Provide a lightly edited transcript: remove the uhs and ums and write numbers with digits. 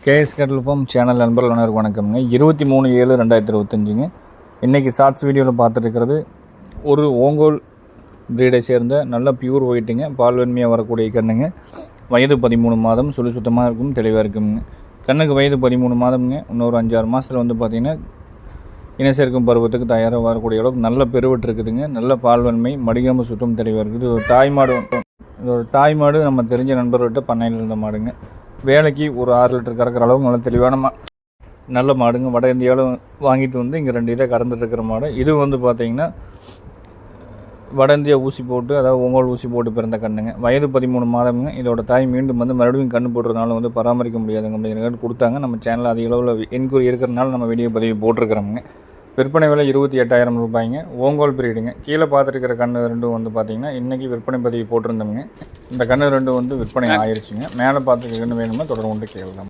KS கேட்டல் form channel நண்பர்கள் அனைவருக்கும் வணக்கம்ங்க. 23/7/2025ங்க. இன்றைக்கி ஷார்ட்ஸ் வீடியோவில் பார்த்துருக்கிறது ஒரு ஓங்கோல் ப்ரீடை சேர்ந்த நல்ல பியூர் ஒயிட்டுங்க. பால் வெண்மையாக வரக்கூடிய கண்ணுங்க. வயது 13 மாதம். சுழி சுத்தமாக இருக்கும், தெளிவாக இருக்குங்க. கண்ணுக்கு வயது 13 மாதம்ங்க. இன்னொரு 5-6 மாதத்தில் பார்த்திங்கன்னா இன சேர்க்கும் பருவத்துக்கு தயாராக வரக்கூடிய அளவுக்கு நல்ல பெருவட்டு இருக்குதுங்க. நல்ல பால் வெண்மை, மடிகாமல் சுத்தம் தெளிவாக இருக்குது. ஒரு தாய் மாடு நம்ம தெரிஞ்ச நண்பர்கிட்ட பண்ணையில் இருந்த மாடுங்க. வேலைக்கு ஒரு 6 லிட்டர் கறக்கிற அளவுக்கு நல்ல தெளிவான நல்ல மாடுங்க. வட இந்தியாவில் வாங்கிட்டு இங்கே 2 இதை கறந்துட்டு இருக்கிற மாடு. இது பார்த்திங்கன்னா வட இந்தியா ஊசி போட்டு, அதாவது ஒங்கோல் ஊசி போட்டு பிறந்த கண்ணுங்க. வயது 13 மாதம்ங்க. இதோட தாய் மீண்டும் மறுபடியும் கண்ணு போடுறதுனால பராமரிக்க முடியாதுங்க அப்படிங்கிற கொடுத்தாங்க. நம்ம சேனலில் அதிக அளவில் என்கொயரி இருக்கிறதுனால நம்ம வீடியோ பதிவு போட்டிருக்கிறோமுங்க. விற்பனை விலை 28,000 ரூபாய்ங்க. ஓங்கோல் பிரீடுங்க. கீழே பார்த்துருக்கிற கண்ணு ரெண்டும் பார்த்திங்கன்னா இன்றைக்கி விற்பனை பதிவு போட்டிருந்தோம்ங்க. இந்த கண்ணு ரெண்டும் விற்பனை ஆயிடுச்சுங்க. மேலே பார்த்துருக்க கண்ணு வேணும்னா தொடர்ந்து கேட்கலாம்.